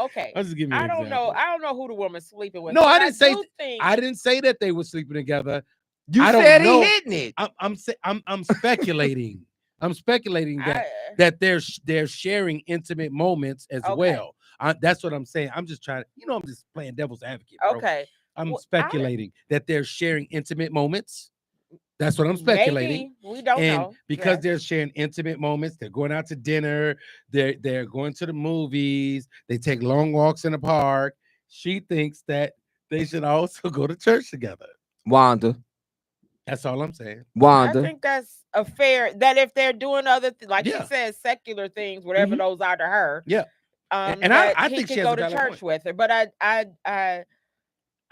Okay. I'm just giving you an example. I don't know who the woman's sleeping with. No, but I didn't say. do think I didn't say that they were sleeping together. You I don't said know. he hitting it. I'm speculating. I'm speculating that they're sharing intimate moments as Okay. well. That's what I'm saying. I'm just trying to, I'm just playing devil's advocate, bro. okay. I'm Well, speculating that they're sharing intimate moments. That's what I'm speculating. Maybe. We don't And know. because Yes. they're sharing intimate moments, they're going out to dinner, they're going to the movies, they take long walks in the park. She thinks that they should also go to church together. Wanda. That's all I'm saying. Wanda. I think that's a fair that if they're doing other like Yeah. she says secular things, whatever Mhm. those are to her. Yeah. And that I he think could she has go a to valid church point. with her. But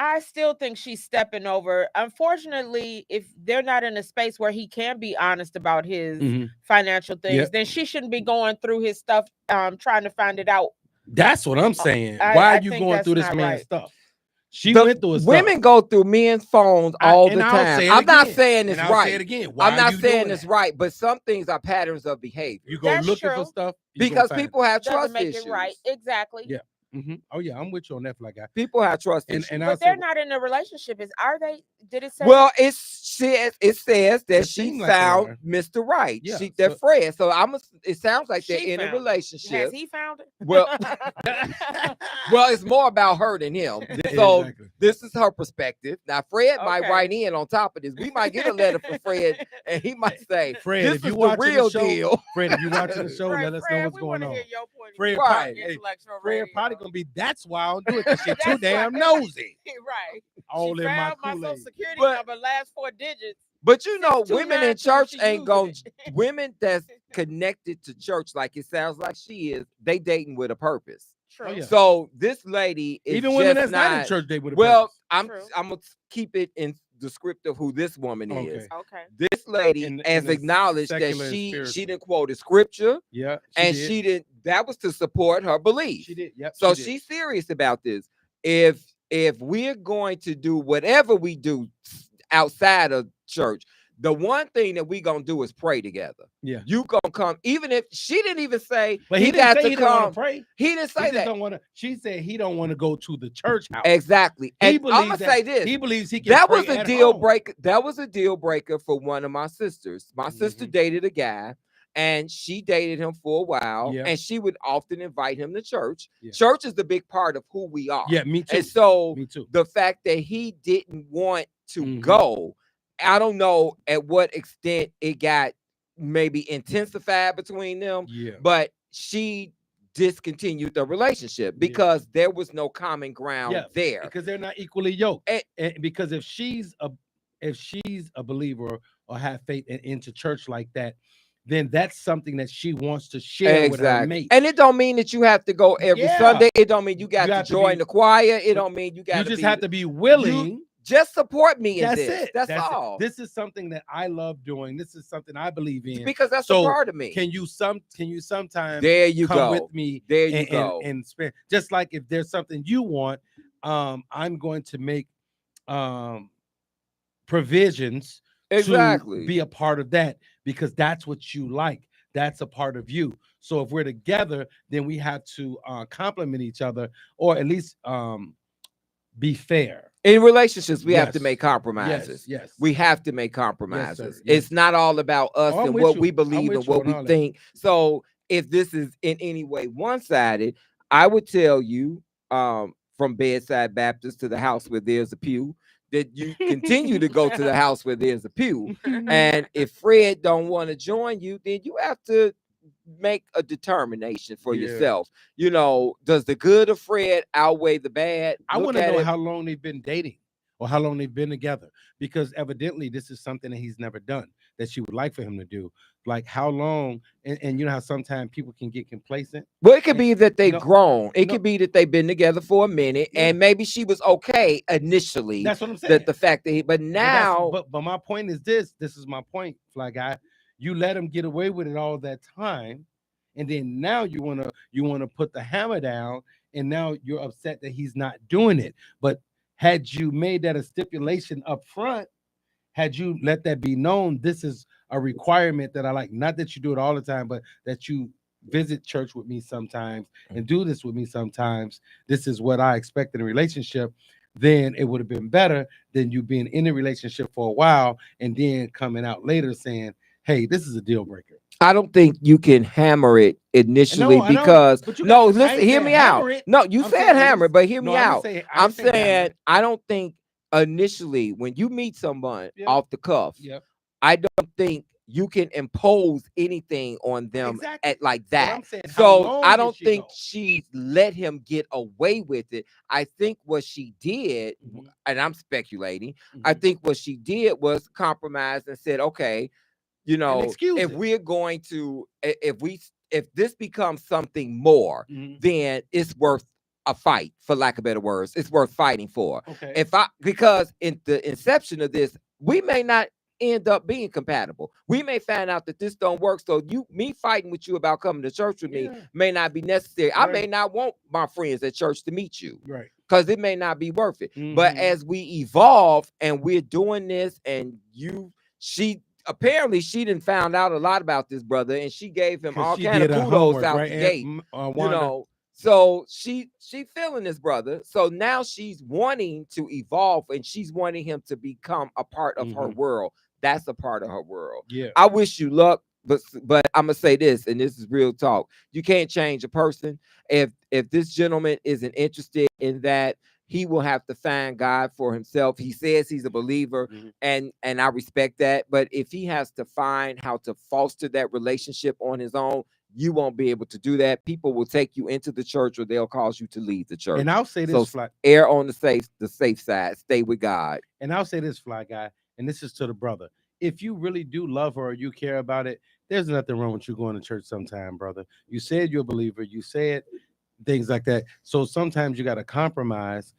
I still think she's stepping over. Unfortunately, if they're not in a space where he can be honest about his Mhm. financial things, Yep. then she shouldn't be going through his stuff, trying to find it out. That's what I'm saying. I Why are you think going that's through this not man's right. stuff? She The went through his women stuff. go through men's phones all And the I'll time. say it I'm not again, saying it's and I'll say right. it again. Why I'm are not you saying doing it's that? right, but some things are patterns of behavior. You go That's looking for true. stuff you gonna Because find it. people have Doesn't trust make issues. it right. Exactly. Yeah. Oh yeah, I'm with you on that, fly guy. People have trust And issues. I'll But they're say, not in a relationship. Are they? Did it say? Well, it says that It she seemed like they found are. Mr. Right. Yeah, They're so- friends. So it sounds like She they're in a found it. relationship. Has he found it? Well, well, it's more about her than him. Yeah, So exactly. this is her perspective. Now, Fred might Okay. write in on top of this. We might get a letter from Fred, and he might say, Fred, "This if you is the watching real the show, deal." Fred, if you watching the show, let us know what's we going wanna on. hear your point of Fred, view Right. on Intellectual Fred Radio. probably gonna be. That's why I don't do it because you're too That's damn why. nosy. Right. All She in my found my Kool-Aid. social security But- number, last 4 digits. But you know, Since women in 292, church she ain't using going. it. Women that's connected to church, like it sounds like she is, they dating with a purpose. True. Oh, yeah. So this lady is Even women just that's not in church, they would have. Well, True. I'm gonna keep it in the script of who this woman Okay. is. Okay. This lady In has the acknowledged that secular and she spiritual. didn't quote a scripture, Yeah, and did. she didn't. That was to support her belief. She did. Yep. So she did. she's serious about this. If we're going to do whatever we do outside of church, the one thing that we gonna do is pray together. Yeah. You gonna come, even if she didn't even say, But he didn't got say to he didn't want come. to pray. He didn't He say just that. don't want to. She said he don't want to go to the church house. Exactly. He And I'm believes gonna that- say this. He believes he can. That pray was a at deal home. breaker. That was a deal breaker for one of my sisters. My sister Mhm. dated a guy, and she dated him for a while, Yeah. and she would often invite him to church. Yeah. Church is the big part of who we are. Yeah, me too. And so Me too. the fact that he didn't want to Mhm. go, I don't know at what extent it got maybe intensified between them, Yeah. but she discontinued the relationship because there was no common ground Yeah, there. because they're not equally yoked. And- And because if she's a believer or have faith into church like that, then that's something that she wants to share with her mate. And it don't mean that you have to go every Yeah. Sunday. It don't mean you got You to have to join be- the choir. It don't mean you got You to just be. have to be willing. Just support me in That's this. it. That's it. all. This is something that I love doing. This is something I believe in. Because that's So, a part of me. Can you sometimes There you come go. with me There you and, go. and spend, just like if there's something you want, I'm going to make provisions Exactly. to be a part of that because that's what you like. That's a part of you. So if we're together, then we have to complement each other, or at least be fair. In relationships, we have to Yes. make compromises. Yes. We have to make compromises. Yes. It's not all about us Oh, I'm and with what you. we I'm believe with and you what on we all that. think. So if this is in any way one-sided, I would tell you from Bedside Baptist to the house where there's a pew, that you continue to go to the house where there's a pew. And if Fred don't want to join you, then you have to make a determination for Yeah. yourself. You know, does the good of Fred outweigh the bad? I Look want to at know it. how long they've been dating or how long they've been together, because evidently this is something that he's never done. that she would like for him to do. Like how long, and you know how sometimes people can get complacent. Well, it could And be that they've no, grown. It no, could be that they've been together for a minute, yeah, and maybe she was okay initially. that's what I'm saying. That the fact that but now, But my point is this. This is my point, Fly Guy. You let him get away with it all that time, and then now you wanna put the hammer down, and now you're upset that he's not doing it. But had you made that a stipulation up front, had you let that be known, this is a requirement that I like. Not that you do it all the time, but that you visit church with me sometimes and do this with me sometimes. This is what I expect in a relationship. Then it would have been better than you being in a relationship for a while and then coming out later saying, "Hey, this is a deal breaker." I don't think you can hammer it initially I know, because but you no, got, I listen, ain't hear saying me out. hammer it. No, you I'm said saying hammer, this. but hear No, me I'm out. saying I'm saying hammer saying it. I don't think initially when you meet someone Yeah. off the cuff, Yep. I don't think you can impose anything on them Exactly. at like But that. I'm saying, how So long I did don't she think go? she let him get away with it. I think what she did, Mhm. and I'm speculating, I Mhm. think what she did was compromise and said, okay, you And know, excuse if it. we're going to, if this becomes something more, Mhm. then it's worth a fight, for lack of better words. It's worth fighting for. Okay. Because in the inception of this, we may not end up being compatible. We may find out that this don't work. So me fighting with you about coming to church with me Yeah. may not be necessary. I may Right. not want my friends at church to meet you Right. because it may not be worth it. But Mhm. as we evolve and we're doing this, and she apparently she didn't found out a lot about this brother, and she gave him Because all she kind of did her kudos homework, out right, the gate, you Wanda? know. So she feeling this brother. So now she's wanting to evolve, and she's wanting him to become a part of her Mhm. world. That's a part of her world. Yeah. I wish you luck, but I'm gonna say this, and this is real talk. You can't change a person. If this gentleman isn't interested in that, he will have to find God for himself. He says he's a believer, Mhm. and I respect that. But if he has to find how to foster that relationship on his own, you won't be able to do that. People will take you into the church, or they'll cause you to leave the church. And I'll say So this, Fly. err on the safe side. Stay with God. And I'll say this, Fly Guy, and this is to the brother. If you really do love her or you care about it, there's nothing wrong with you going to church sometime, brother. You said you're a believer. You said things like that. So sometimes you got to compromise,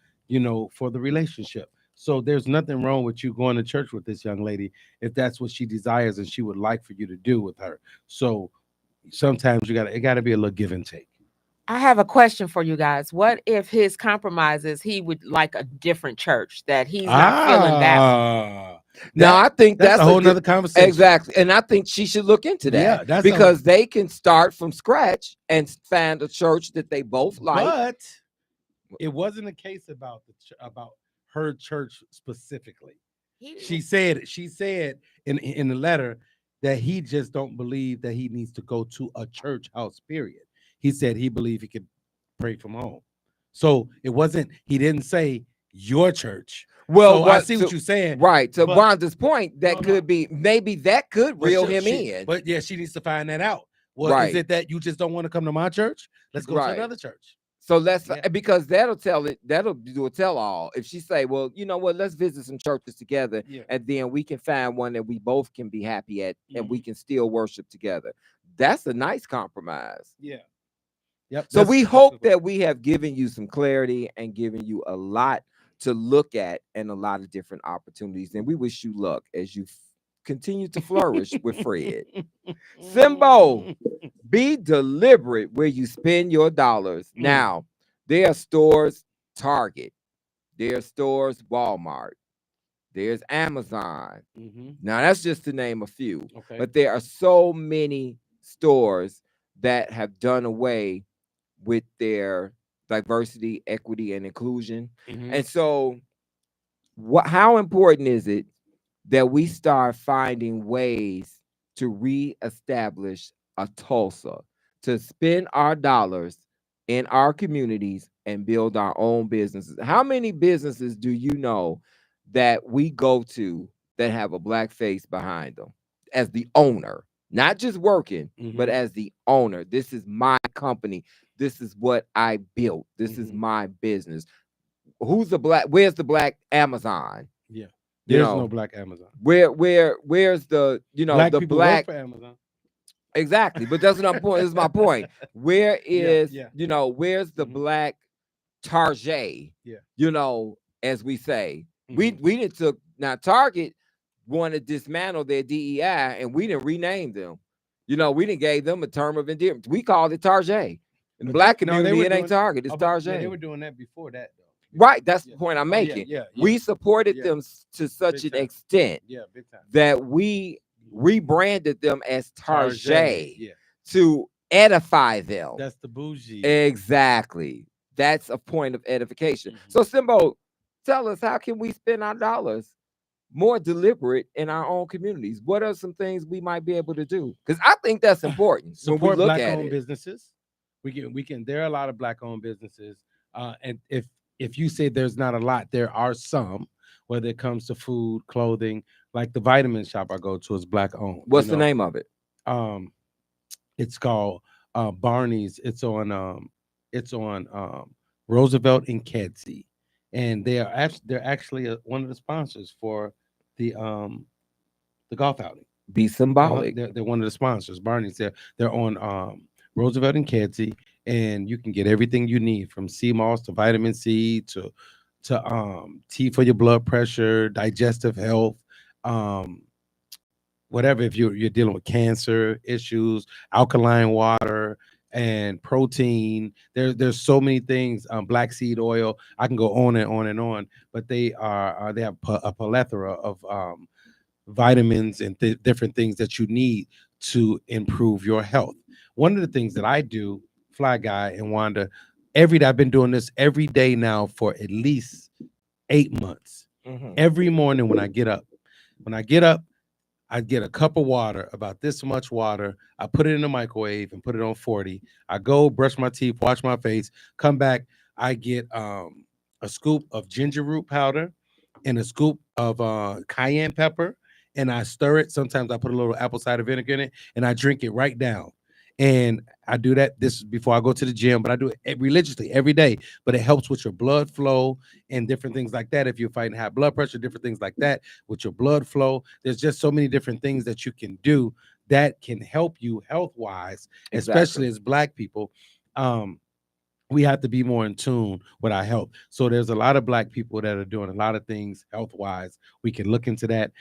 for the relationship. So there's nothing wrong with you going to church with this young lady if that's what she desires and she would like for you to do with her. So sometimes it got to be a little give and take. I have a question for you guys. What if his compromises, he would like a different church, that he's not feeling that one? Now I think that's a whole good, nother conversation. exactly, and I think she should look into that. Yeah, that's because they can start from scratch and find a church that they both like. But it wasn't a case about about her church specifically. She said in the letter that he just don't believe that he needs to go to a church house. Period. He said he believed he could pray from home. So it wasn't. He didn't say your church. Well, so I see what you're saying. Right. To but- Wanda's point, that No, could be, maybe that could but reel she- him she- in. But yeah, she needs to find that out. Well, Right. is it that you just don't want to come to my church? Let's go to Right. another church. So let's, Yeah. because that'll do a tell all. If she say, well, you know what, let's visit some churches together, Yeah. and then we can find one that we both can be happy at, and we Mhm. can still worship together. That's a nice compromise. Yeah. Yep. So we that's hope the- that we have given you some clarity and given you a lot to look at and a lot of different opportunities. And we wish you luck as you continue to flourish with Fred. Simbo, be deliberate where you spend your dollars. Now, there are stores, Target, there are stores, Walmart, there's Amazon. Mhm. Now, that's just to name a few. Okay. But there are so many stores that have done away with their diversity, equity, and inclusion. Mhm. And so, how important is it that we start finding ways to reestablish a Tulsa, to spend our dollars in our communities and build our own businesses? How many businesses do you know that we go to that have a black face behind them as the owner? Not just working, but Mhm. as the owner. This is my company. This is what I built. This is Mhm. my business. Where's the black Amazon? Yeah. There's no black Amazon. Where's the Black the people black work for Amazon. exactly? But that's what I'm point. This is my point. Where is yeah. where's the black Target? Yeah. As we say, we didn't took now Target wanted to dismantle their DEI and we didn't rename them. We didn't gave them a term of endearment. We called it Target. In the black community, it ain't Target. It's Target. Yeah, they were doing that before that, though. Right. That's the point I'm making. Yeah. We supported them to such an extent big time. that we rebranded them as Target Yeah. to edify them. That's the bougie. Exactly. That's a point of edification. So, Simbo, tell us, how can we spend our dollars more deliberate in our own communities? What are some things we might be able to do? Because I think that's important. Support when we look black-owned at businesses. We can. There are a lot of black-owned businesses, and if you say there's not a lot, there are some. Whether it comes to food, clothing, like the vitamin shop I go to is black-owned. What's the name of it? It's called Barney's. It's on Roosevelt and Kedzie, and they're actually one of the sponsors for the golf outing. Be symbolic. They're one of the sponsors. Barney's. They're on Roosevelt and Kedzie, and you can get everything you need from sea moss to vitamin C to tea for your blood pressure, digestive health, whatever. If you're dealing with cancer issues, alkaline water and protein, there's so many things. Black seed oil. I can go on and on and on. But they have a plethora of vitamins and different things that you need to improve your health. One of the things that I do, Fly Guy and Wanda, I've been doing this every day now for at least 8 months. Every morning when I get up, I get a cup of water, about this much water. I put it in the microwave and put it on 40. I go brush my teeth, wash my face, come back. I get a scoop of ginger root powder and a scoop of cayenne pepper, and I stir it. Sometimes I put a little apple cider vinegar in it, and I drink it right down. And I do that. This is before I go to the gym, but I do it religiously every day. But it helps with your blood flow and different things like that. If you're fighting high blood pressure, different things like that with your blood flow. There's just so many different things that you can do that can help you health-wise, especially as Black people. We have to be more in tune with our health. So there's a lot of Black people that are doing a lot of things health-wise. We can look into that.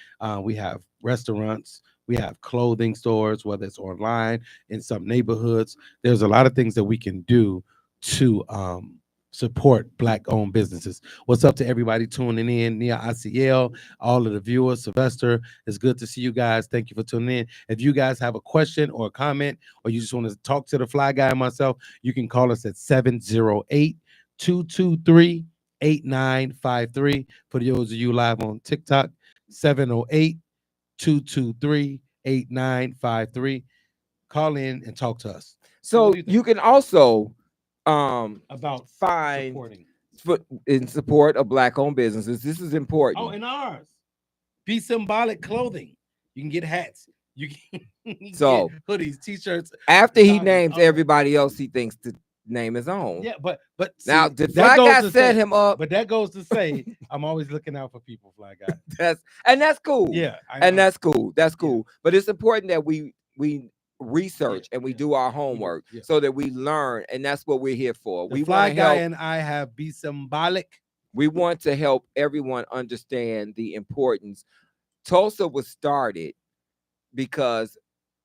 We have restaurants. We have clothing stores, whether it's online in some neighborhoods. There's a lot of things that we can do to support Black-owned businesses. What's up to everybody tuning in? Nia ICL, all of the viewers, Sylvester, it's good to see you guys. Thank you for tuning in. If you guys have a question or a comment, or you just want to talk to the Fly Guy and myself, you can call us at 708-223-8953. For those of you live on TikTok, 708-223-8953. Call in and talk to us. So you can also about find supporting in support of Black-owned businesses. This is important. Oh, and ours. Be Symbolic clothing. You can get hats. You can get hoodies, t-shirts. After he names everybody else, he thinks to name his own. Yeah, but now the Fly Guy set him up. But that goes to say, I'm always looking out for people, Fly Guy. That's cool. Yeah, that's cool. That's cool. But it's important that we research and we do our homework so that we learn, and that's what we're here for. We Fly Guy and I have Be Symbolic. We want to help everyone understand the importance. Tulsa was started because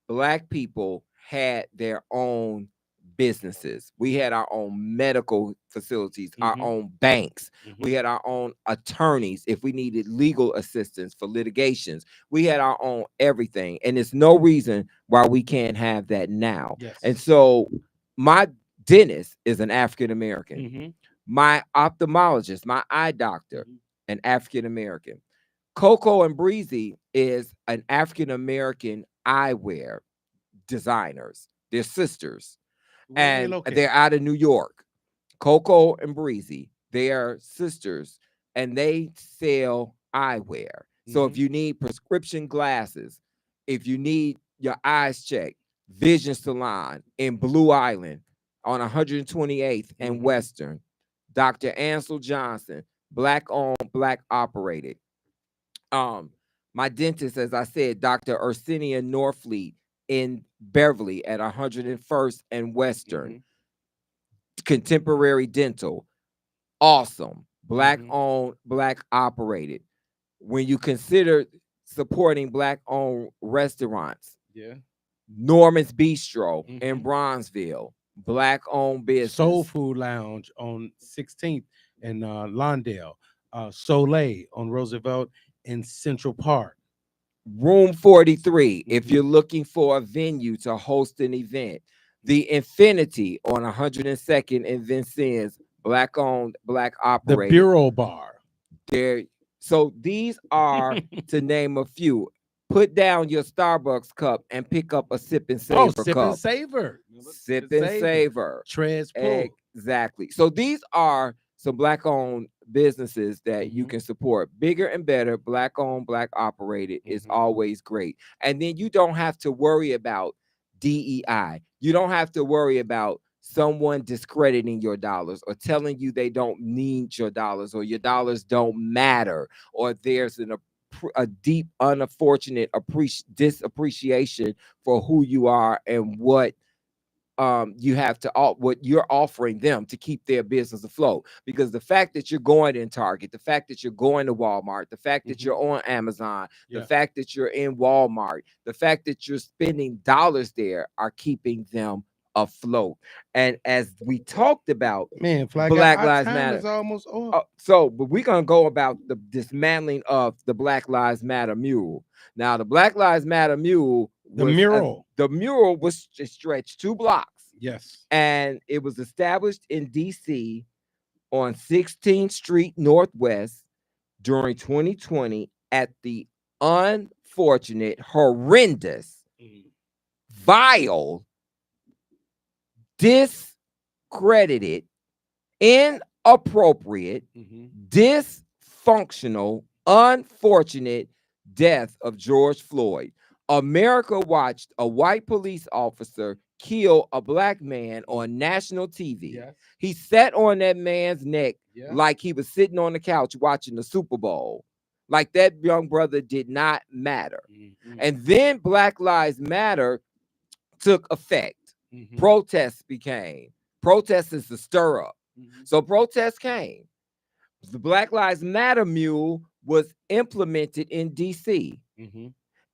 Black people had their own businesses. We had our own medical facilities, our own banks. We had our own attorneys if we needed legal assistance for litigations. We had our own everything. And there's no reason why we can't have that now. Yes. And so my dentist is an African American. My ophthalmologist, my eye doctor, an African American. Coco and Breezy is an African American eyewear designers. They're sisters. And they're out of New York. Coco and Breezy, they are sisters, and they sell eyewear. So if you need prescription glasses, if you need your eyes checked, Vision Salon in Blue Island on 128th and Western, Dr. Ansel Johnson, Black owned, Black operated. My dentist, as I said, Dr. Ursinia Norfleet in Beverly at 101st and Western. Contemporary Dental, awesome. Black owned, black operated. When you consider supporting black owned restaurants, Norman's Bistro in Bronzeville, black owned business. Soul Food Lounge on 16th in Lawndale, Soleil on Roosevelt in Central Park. Room 43, if you're looking for a venue to host an event. The Infinity on 102nd and Vincennes, black owned, black operated. The Bureau Bar. There. So these are, to name a few. Put down your Starbucks cup and pick up a Sip and Savor cup. Sip and Savor. Sip and Savor. Trez Pull. Exactly. So these are some black owned businesses that you can support. Bigger and better, black owned, black operated is always great. And then you don't have to worry about DEI. You don't have to worry about someone discrediting your dollars or telling you they don't need your dollars or your dollars don't matter or there's a deep, unfortunate disappreciation for who you are and what you have to what you're offering them to keep their business afloat. Because the fact that you're going in Target, the fact that you're going to Walmart, the fact that you're on Amazon, the fact that you're in Walmart, the fact that you're spending dollars there are keeping them afloat. And as we talked about, Black Lives Matter is almost over. But we're gonna go about the dismantling of the Black Lives Matter mural. Now, the Black Lives Matter mural, the mural was stretched 2 blocks. Yes, and it was established in DC on 16th Street Northwest during 2020 at the unfortunate, horrendous, vile, discredited, inappropriate, dysfunctional, unfortunate death of George Floyd. America watched a white police officer kill a black man on national TV. He sat on that man's neck like he was sitting on the couch watching the Super Bowl. Like that young brother did not matter. And then Black Lives Matter took effect. Protests is the stir up. So protests came. The Black Lives Matter mule was implemented in DC.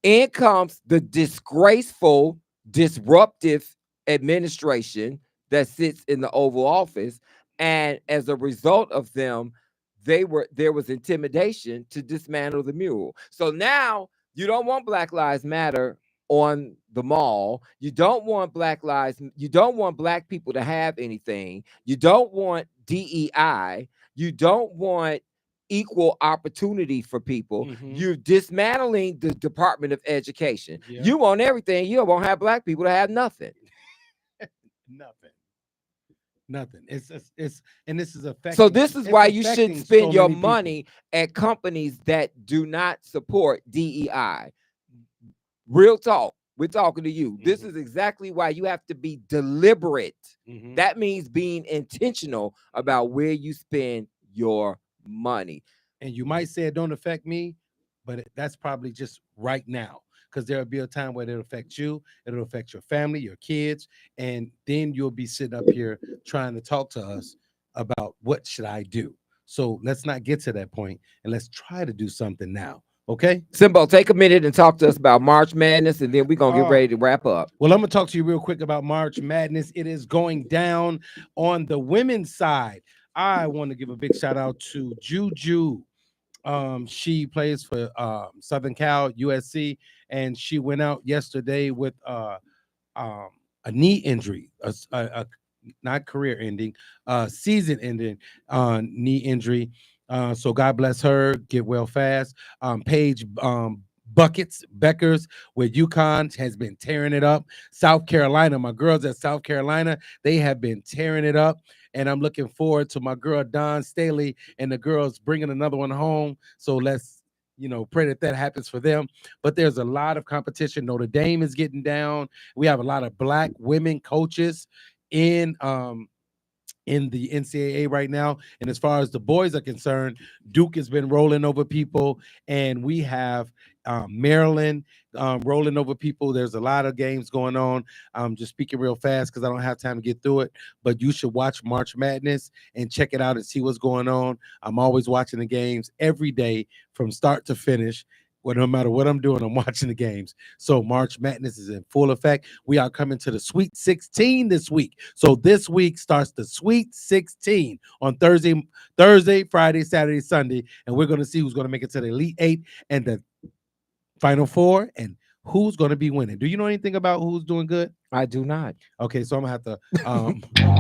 In comes the disgraceful, disruptive administration that sits in the Oval Office. And as a result of them, there was intimidation to dismantle the mural. So now you don't want Black Lives Matter on the mall. You don't want you don't want black people to have anything. You don't want DEI. You don't want equal opportunity for people. You're dismantling the Department of Education. You want everything. You won't have black people to have nothing. Nothing. It's and this is affecting. So this is why you shouldn't spend your money at companies that do not support DEI. Real talk. We're talking to you. This is exactly why you have to be deliberate. That means being intentional about where you spend your money. And you might say it don't affect me, but that's probably just right now, because there'll be a time where it'll affect you, it'll affect your family, your kids, and then you'll be sitting up here trying to talk to us about what should I do. So let's not get to that point, and let's try to do something now. Okay, Simbo, take a minute and talk to us about March Madness, and then we're gonna get ready to wrap up. Well, I'm gonna talk to you real quick about March Madness. It is going down on the women's side. I want to give a big shout out to Juju. She plays for Southern Cal, USC, and she went out yesterday with a knee injury, not career ending, season ending knee injury. So God bless her. Get well fast. Paige Beckers with UConn has been tearing it up. South Carolina, my girls at South Carolina, they have been tearing it up. And I'm looking forward to my girl Dawn Staley and the girls bringing another one home. So let's, pray that happens for them. But there's a lot of competition. Notre Dame is getting down. We have a lot of black women coaches in in the NCAA right now. And as far as the boys are concerned, Duke has been rolling over people, and we have Maryland rolling over people. There's a lot of games going on. I'm just speaking real fast because I don't have time to get through it, but you should watch March Madness and check it out and see what's going on. I'm always watching the games every day from start to finish. Well, no matter what I'm doing, I'm watching the games. So March Madness is in full effect. We are coming to the Sweet 16 this week. So this week starts the Sweet 16 on Thursday, Friday, Saturday, Sunday, and we're going to see who's going to make it to the Elite Eight and the Final Four, and who's going to be winning. Do you know anything about who's doing good? I do not. Okay, so I'm gonna have to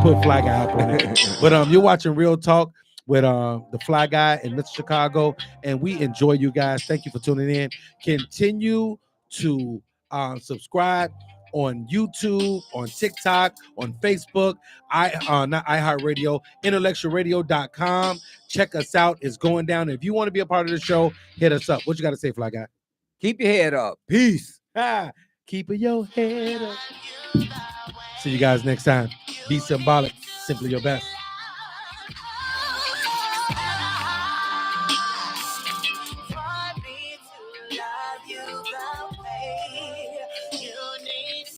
put Fly Guy up on it. But you're watching Real Talk with the Fly Guy and Mr. Chicago, and we enjoy you guys. Thank you for tuning in. Continue to subscribe on YouTube, on TikTok, on Facebook, not iHeartRadio, IntellectualRadio.com. Check us out. It's going down. If you want to be a part of the show, hit us up. What you got to say, Fly Guy? Keep your head up. Peace. Keep your head up. See you guys next time. Be symbolic. Simply your best.